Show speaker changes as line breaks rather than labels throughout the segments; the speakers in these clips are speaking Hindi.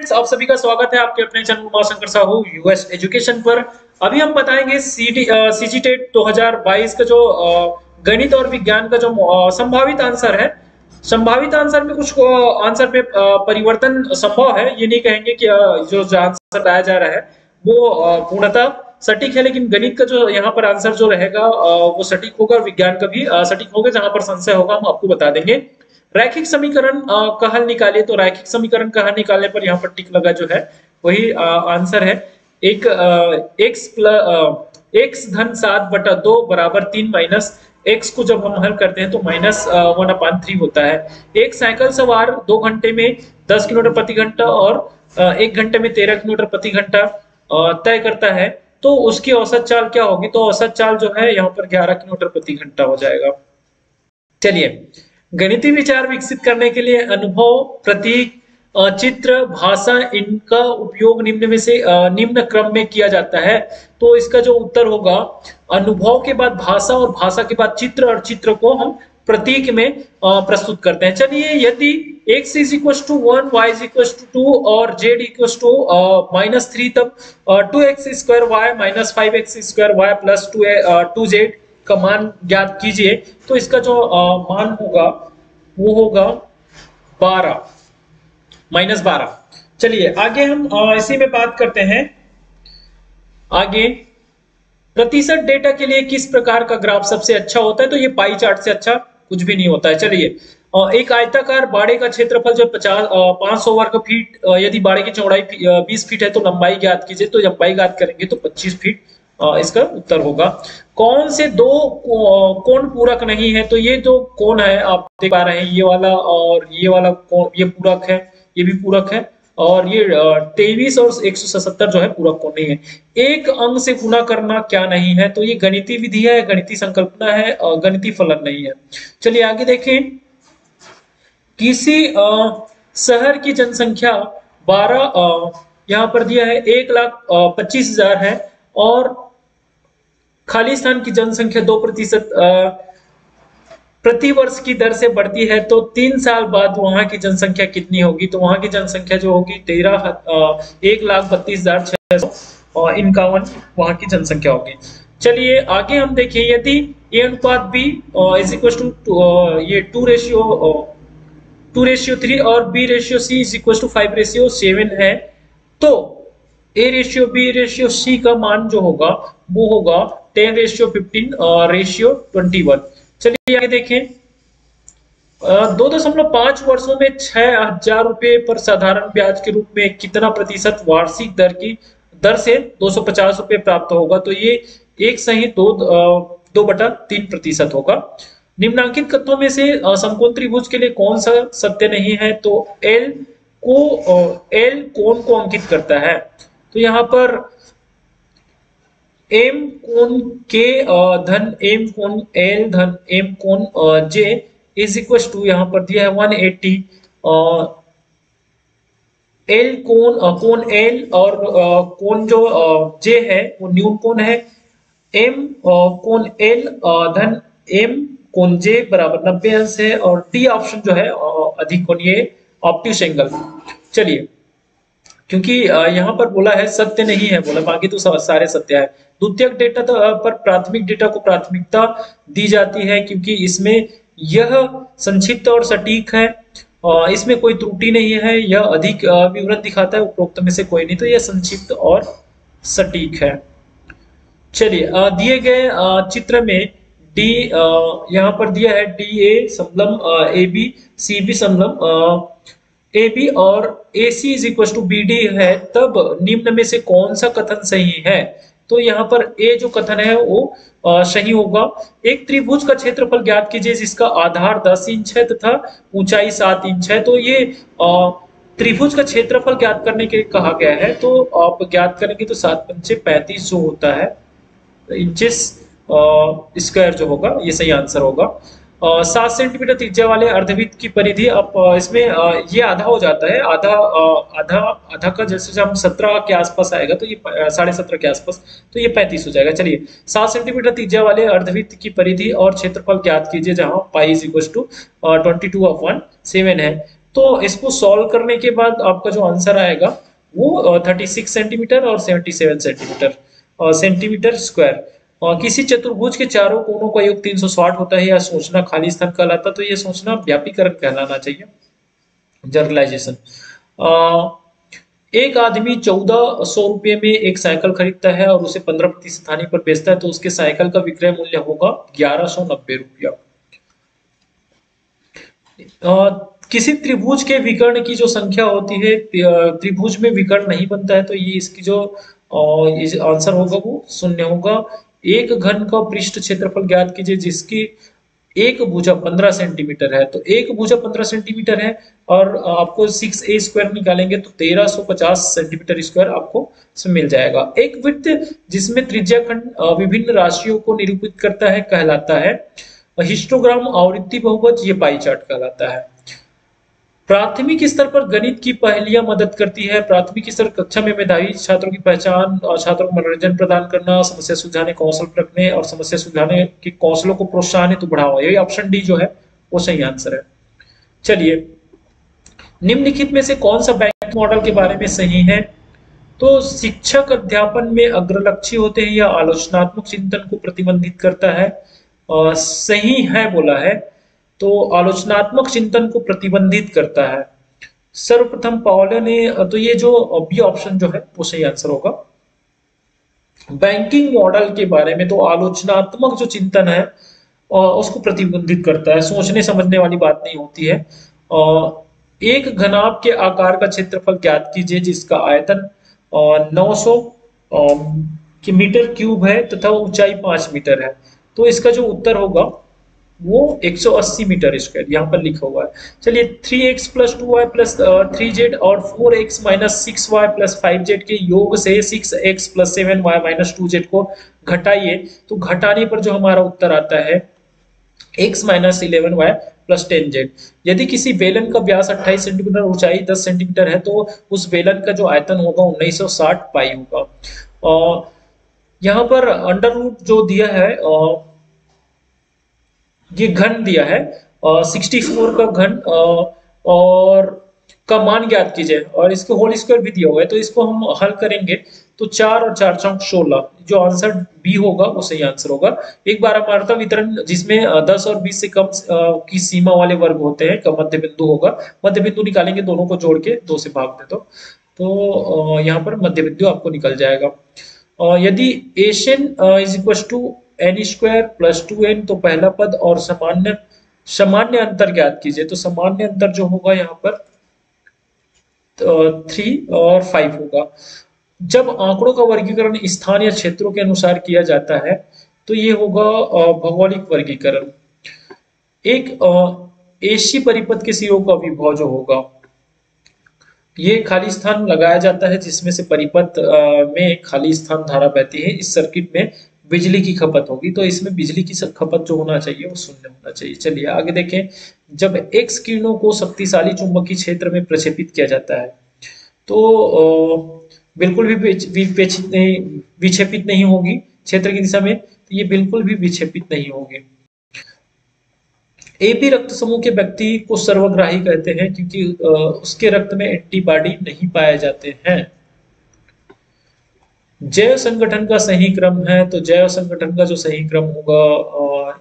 आप सभी का स्वागत है आपके अपने channel Umashankar Sahu US education पर। अभी हम बताएंगे सीजी टेट 2022 का जो गणित और विज्ञान का जो संभावित आंसर है। संभावित आंसर में कुछ आंसर में परिवर्तन संभव है, ये नहीं कहेंगे कि जो आंसर आया जा रहा है वो पूर्णतः सटीक है, लेकिन गणित का जो यहाँ पर आंसर जो रहेगा वो सटीक होगा और विज्ञान का भी सटीक होगा। जहां पर संशय होगा हम आपको बता देंगे। रैखिक समीकरण का हल निकालिए, तो रैखिक समीकरण का हल निकालने पर यहाँ पर टिक लगा जो है वही आंसर है। एक एक्स धन 7/2 बराबर 3 माइनस एक्स को जब हम हल करते हैं तो -1/3 होता है। एक साइकिल सवार 2 घंटे में 10 किलोमीटर प्रति घंटा और 1 घंटे में 13 किलोमीटर प्रति घंटा तय करता है, तो उसकी औसत चाल क्या होगी? तो औसत चाल जो है यहाँ पर 11 किलोमीटर प्रति घंटा हो जाएगा। चलिए, गणितीय विचार विकसित करने के लिए अनुभव, प्रतीक, चित्र, भाषा, इनका उपयोग निम्न में से निम्न क्रम में किया जाता है। तो इसका जो उत्तर होगा, अनुभव के बाद भाषा और भाषा के बाद चित्र और चित्र को हम प्रतीक में प्रस्तुत करते हैं। चलिए, यदि x = 1, y = 2 और z = -3, तब 2x² y - 5x² y + 2z का मान ज्ञात कीजिए। तो इसका जो मान होगा वो होगा 12 -12। चलिए आगे हम इसी में बात करते हैं। आगे, प्रतिशत डेटा के लिए किस प्रकार का ग्राफ सबसे अच्छा होता है? तो ये पाई चार्ट से अच्छा कुछ भी नहीं होता है। चलिए, एक आयताकार बाड़े का क्षेत्रफल जो 500 वर्ग फीट, यदि बाड़े की चौड़ाई 20 फीट है तो लंबाई ज्ञात कीजिए। तो लंबाई ज्ञात करेंगे तो 25 फीट इसका उत्तर होगा। कौन से दो कोण पूरक नहीं है? तो ये जो कोण है आप देख पा रहे हैं, ये वाला और ये वाला कोण, ये पूरक है, ये भी पूरक है, और ये 23 और 177 जो है पूरक कोण नहीं है। एक अंक से गुणा करना क्या नहीं है? तो ये गणितीय विधि है, गणितीय संकल्पना है, और गणितीय फलन नहीं है। चलिए आगे देखें। किसी शहर की जनसंख्या 12 यहाँ पर दिया है 1,25,000 है और खाली स्थान की जनसंख्या 2% प्रति वर्ष की दर से बढ़ती है, तो 3 साल बाद वहां की जनसंख्या कितनी होगी? तो वहां की जनसंख्या जो होगी 1,32,651 वहां की जनसंख्या होगी। चलिए आगे हम देखें। यदि a अनुपात b ये 2:3 और b/c = 5:7 है, तो a/b/c का मान जो होगा वो होगा 10:15:21। चलिए आगे देखें। 2.5 वर्षों में 6,000 रुपए पर साधारण ब्याज के रूप में कितना प्रतिशत वार्षिक दर से 250 रुपए प्राप्त होगा? तो ये 1/2/3% होगा। निम्नांकित कथनों में से समकोण त्रिभुज के लिए कौन सा सत्य नहीं है? तो L कोण को अंकित करता है। तो यहाँ पर m कोण k धन m कोण l धन m कोण j = यहाँ पर दिया है 180। l कोण l और कोण जो j है वो न्यून कोण है। m कोण l धन m कोण j बराबर 90 अंश है, और D ऑप्शन जो है अधिक कोणीय ऑब्ट्यूस एंगल। चलिए, क्योंकि यहाँ पर बोला है सत्य नहीं है, बोला बाकी तो सारे सत्य है। द्वितीयक डेटा पर प्राथमिक डेटा को प्राथमिकता दी जाती है क्योंकि इसमें यह संक्षिप्त और सटीक है, इसमें कोई त्रुटि नहीं है, यह अधिक विवरण दिखाता है, उपरोक्त में से कोई नहीं, तो यह संक्षिप्त और सटीक है। चलिए, दिए गए चित्र में डी यहाँ पर दिया है DA समलम AB, CB समलम AB और AC = BD है, तब निम्न में से कौन सा कथन सही है? तो यहाँ पर A जो कथन है वो सही होगा। एक त्रिभुज का क्षेत्रफल ज्ञात कीजिए जिसका आधार 10 इंच है तथा ऊंचाई 7 इंच है। तो ये त्रिभुज का क्षेत्रफल ज्ञात करने के कहा गया है, तो आप ज्ञात करेंगे तो 7×5 = 35 जो होता है इंचेस स्क्वायर जो होगा, ये सही आंसर होगा। 7 सेंटीमीटर त्रिज्या वाले अर्धवृत्त की परिधि, आप इसमें ये आधा हो जाता है, आधा का जैसे हम 17 के आसपास आएगा तो ये 17.5 के आसपास, तो ये 35 हो जाएगा। चलिए, 7 सेंटीमीटर त्रिज्या वाले अर्धवृत्त की परिधि और क्षेत्रफल ज्ञात कीजिए जहां पाई = 22/7 है। तो इसको सॉल्व करने के बाद आपका जो आंसर आएगा वो 36 सेंटीमीटर और 77 सेंटीमीटर स्क्वायर। किसी चतुर्भुज के चारों कोनों का योग 360 होता है, या सोचना खाली स्थान कहलाता, तो ये सोचना व्यापीकरण कहलाना चाहिए, जनरलाइजेशन। एक आदमी 1400 रुपये में एक साइकिल खरीदता है और उसे 15% हानि पर बेचता है, तो उसके साइकिल का विक्रय मूल्य होगा 1190 रुपया। किसी त्रिभुज के विकर्ण की जो संख्या होती है, त्रिभुज में विकर्ण नहीं बनता है, तो ये इसकी जो आंसर होगा वो शून्य होगा। एक घन का पृष्ठ क्षेत्रफल ज्ञात कीजिए जिसकी एक भुजा 15 सेंटीमीटर है, तो एक भुजा 15 सेंटीमीटर है और आपको 6a स्क्वायर निकालेंगे तो 1350 सेंटीमीटर स्क्वायर आपको मिल जाएगा। एक वृत्त जिसमें त्रिज्याखंड विभिन्न राशियों को निरूपित करता है कहलाता है हिस्टोग्राम, आवृत्ति बहुभुज, ये पाई चार्ट कहलाता है। प्राथमिक स्तर पर गणित की पहेलियां मदद करती है। प्राथमिक स्तर कक्षा में मेधावी छात्रों की पहचान और छात्रों को मनोरंजन प्रदान करना, समस्या सुलझाने कौशल रखने और समस्या सुलझाने के कौशलों को प्रोत्साहन हेतु बढ़ावा, यही ऑप्शन डी जो है वो सही आंसर है। चलिए, निम्नलिखित में से कौन सा बैंक मॉडल के बारे में सही है? तो शिक्षक अध्यापन में अग्रलक्षी होते हैं या आलोचनात्मक चिंतन को प्रतिबंधित करता है? सही है बोला है, तो आलोचनात्मक चिंतन को प्रतिबंधित करता है। सर्वप्रथम पावले ने, तो ये जो बी ऑप्शन जो है वो सही आंसर होगा। बैंकिंग मॉडल के बारे में तो आलोचनात्मक जो चिंतन है उसको प्रतिबंधित करता है, सोचने समझने वाली बात नहीं होती है। एक घनाभ के आकार का क्षेत्रफल ज्ञात कीजिए जिसका आयतन 900 मीटर क्यूब है तथा ऊंचाई 5 मीटर है, तो इसका जो उत्तर होगा वो 180 मीटर स्क्वायर यहाँ पर लिखा हुआ है। चलिए, 3x + 2y + 3z और 4x - 6y + 5z के योग से 6x + 7y - 2z को घटाइए, तो घटाने पर जो हमारा उत्तर आता है x - 11y + 10z। यदि किसी बेलन का व्यास 28 सेंटीमीटर, ऊंचाई 10 सेंटीमीटर है, तो उस बेलन का जो आयतन होगा 1960 पाई होगा। यहाँ पर अंडर रूट जो दिया है, ये घन दिया है 64 का घन और का मान ज्ञात कीजिए, और इसके होल स्क्वायर भी दिया हुआ है, तो इसको हम हल करेंगे तो 4 और 4 चौक 16, जो आंसर बी होगा वो सही आंसर होगा। एक बार हमारा वितरण जिसमें 10 और 20 से कम की सीमा वाले वर्ग होते हैं का मध्य बिंदु होगा। मध्य बिंदु निकालेंगे, दोनों को जोड़ के 2 से भाग दे तो यहाँ पर मध्य बिंदु आपको निकल जाएगा। यदि एशन n² + 2n, तो पहला पद और सामान्य अंतर ज्ञात कीजिए, तो सामान्य अंतर जो होगा यहाँ पर 3 और 5 होगा। जब आंकड़ों का वर्गीकरण स्थान या क्षेत्रों के अनुसार किया जाता है तो ये होगा भौगोलिक वर्गीकरण। एक एसी परिपथ के सिरों का विभव जो होगा, ये खाली स्थान लगाया जाता है जिसमें से परिपथ में खाली स्थान धारा बहती है। इस सर्किट में बिजली की खपत होगी, तो इसमें बिजली की खपत जो होना चाहिए वो शून्य होना चाहिए। चलिए आगे देखें। जब एक्स किरणों को शक्तिशाली चुंबकीय क्षेत्र में प्रक्षेपित किया जाता है तो बिल्कुल भी विक्षेपित नहीं होगी क्षेत्र की दिशा में, तो ये बिल्कुल भी विक्षेपित नहीं होगी। ए बी रक्त समूह के व्यक्ति को सर्वग्राही कहते हैं क्योंकि उसके रक्त में एंटीबॉडी नहीं पाए जाते हैं। जैव संगठन का सही क्रम है, तो जैव संगठन का जो सही क्रम होगा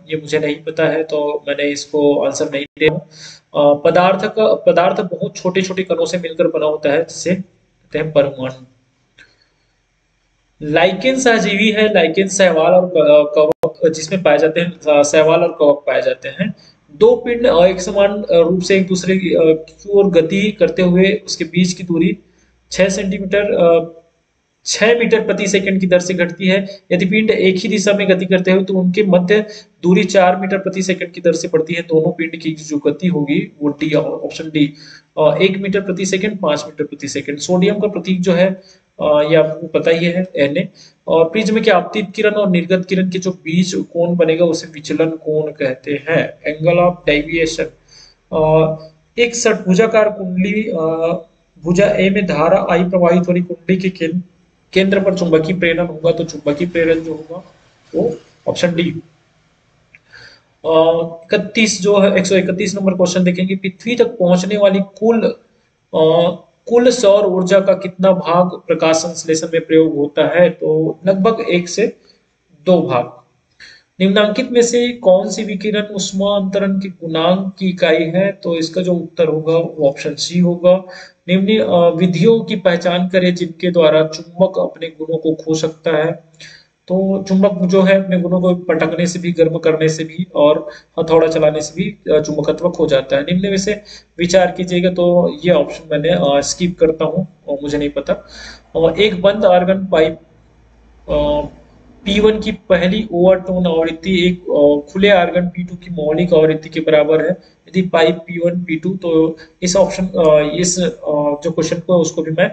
ये मुझे नहीं पता है, तो मैंने इसको आंसर नहीं दे रहा हूँ। पदार्थ बहुत छोटे छोटे कणों से मिलकर बना होता है जिसे कहते हैं परमाणु। लाइकेन सहजीवी है। लाइकेन शैवाल और कवक जिसमें पाए जाते हैं, शैवाल और कवक पाए जाते हैं। दो पिंड एक समान रूप से एक दूसरे की ओर गति करते हुए उसके बीच की दूरी 6 मीटर प्रति सेकंड की दर से घटती है। यदि पिंड एक ही दिशा में गति करते हुए तो उनके मध्य दूरी 4 मीटर प्रति सेकंड की दर से बढ़ती है। दोनों पिंड की जो गति होगी वो डी, ऑप्शन डी, 1 मीटर प्रति सेकंड, 5 मीटर प्रति सेकंड। सोडियम का प्रतीक जो है ये आपको पता ही है, Na। और प्रिज्म के आपतित किरण और निर्गत किरण के जो बीच कोण बनेगा उसे विचलन कोण कहते हैं, एंगल ऑफ डेविएशन। एक षटभुजाकार कुंडली, भुजा ए में धारा आई प्रवाहित हो रही, कुंडली के केंद्र पर चुंबकीय प्रेरण होगा, तो चुंबकीय प्रेरण जो होगा वो ऑप्शन डी। 31 जो है 131 नंबर क्वेश्चन देखेंगे, पृथ्वी तक पहुंचने वाली कुल सौर ऊर्जा का कितना भाग प्रकाश संश्लेषण में प्रयोग होता है? तो लगभग 1 से 2 भाग। निम्नलिखित में से कौन सी विकिरण ऊष्मा अंतरण के गुणांक की इकाई है? तो इसका जो उत्तर होगा वो ऑप्शन सी होगा। निम्न विधियों की पहचान करें जिनके द्वारा चुंबक अपने गुणों को खो सकता है। तो चुंबक जो है अपने गुणों को पटकने से भी, गर्म करने से भी और हथौड़ा चलाने से भी चुंबकत्व खो जाता है। निम्न में से विचार कीजिएगा। तो ये ऑप्शन मैंने स्किप करता हूँ और मुझे नहीं पता। और एक बंद आर्गन पाइप P1 की पहली ओवरटोन आवृत्ति एक खुले आर्गन P2 की मौलिक आवृत्ति के बराबर है यदि पाइप P1 P2। तो इस ऑप्शन इस जो क्वेश्चन को उसको भी मैं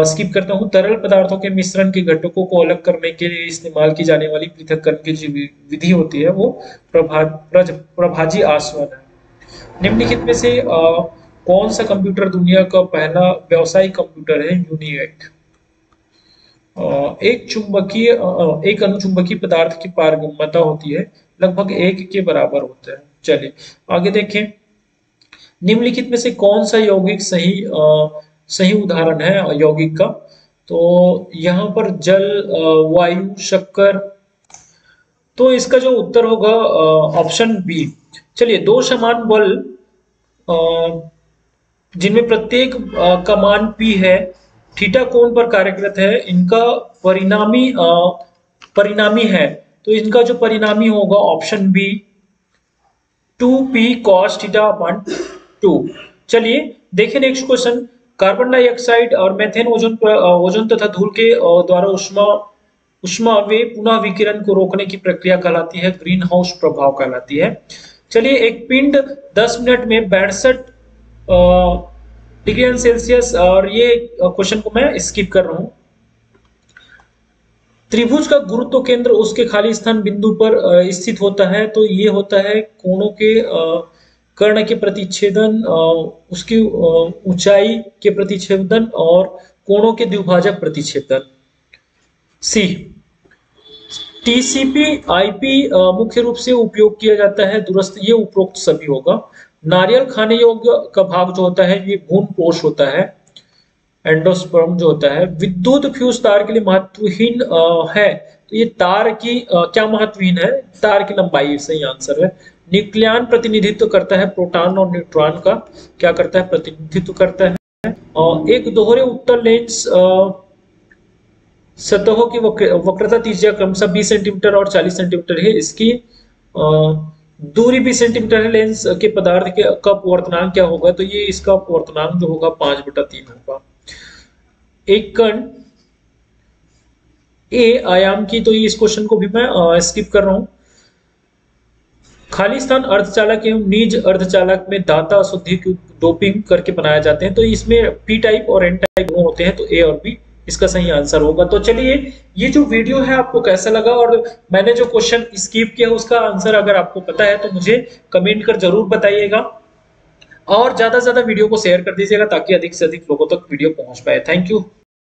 स्किप करता हूँ। तरल पदार्थों के मिश्रण के घटकों को अलग करने के लिए इस्तेमाल की जाने वाली पृथक्करण की जो विधि होती है वो प्रभाजी आसवन है। निम्नलिखित में से कौन सा कंप्यूटर दुनिया का पहला व्यावसायिक कंप्यूटर है? यूनिएक। एक अनुचुंबकीय पदार्थ की पारगम्यता होती है लगभग 1 के बराबर होता है। चलिए आगे देखें। निम्नलिखित में से कौन सा यौगिक सही उदाहरण है यौगिक का? तो यहाँ पर जल, वायु, शक्कर। तो इसका जो उत्तर होगा ऑप्शन बी। चलिए, दो समान बल जिनमें प्रत्येक का मान P है, थीटा कोण पर कार्यरत है, इनका परिणामी है। तो इनका जो परिणामी होगा option B 2p cos theta upon 2। चलिए देखिए नेक्स्ट क्वेश्चन। कार्बन डाइऑक्साइड और मेथेन ओजोन तथा धूल के द्वारा उष्मा वे पुनः विकिरण को रोकने की प्रक्रिया कहलाती है ग्रीन हाउस प्रभाव कहलाती है। चलिए, एक पिंड 10 मिनट में 62 डिग्री सेल्सियस, और ये क्वेश्चन को मैं स्किप कर रहा हूं। त्रिभुज का गुरुत्व केंद्र उसके खाली स्थान बिंदु पर स्थित होता है। तो ये होता है कोणों के कर्ण के प्रतिच्छेदन, उसकी ऊंचाई के प्रतिच्छेदन और कोणों के द्विभाजक प्रतिच्छेदन। सी। टीसीपी आईपी मुख्य रूप से उपयोग किया जाता है दूरस्थ, ये उपरोक्त सभी होगा। नारियल खाने योग्य का भाग जो होता है ये भ्रूण पोष होता है, एंडोस्पर्म जो होता है। विद्युत फ्यूज तार के लिए महत्वहीन है। तो ये तार की क्या महत्वहीन है? तार की लंबाई सही आंसर है। न्यूक्लियन प्रतिनिधित्व करता है प्रोटॉन और न्यूट्रॉन का, क्या करता है? प्रतिनिधित्व करता है। और एक दोहरे उत्तल लेंस सतहों की वक्रता त्रिज्या क्रमशः 20 सेंटीमीटर और 40 सेंटीमीटर है। इसकी दूरी 20 सेंटीमीटर है। लेंस के पदार्थ के का अपवर्तनांक क्या होगा? तो ये इसका अपवर्तनांक जो होगा 5/3 होगा। एक कण ए आयाम की, तो इस क्वेश्चन को भी मैं स्किप कर रहा हूं। खाली स्थान अर्धचालक एवं निज अर्धचालक में दाता अशुद्धि की डोपिंग करके बनाए जाते हैं। तो इसमें पी टाइप और एन टाइप होते हैं। तो ए और बी इसका सही आंसर होगा। तो चलिए, ये जो वीडियो है आपको कैसा लगा, और मैंने जो क्वेश्चन स्किप किया उसका आंसर अगर आपको पता है तो मुझे कमेंट कर जरूर बताइएगा, और ज्यादा से ज्यादा वीडियो को शेयर कर दीजिएगा ताकि अधिक से अधिक लोगों तक वीडियो पहुंच पाए। Thank you.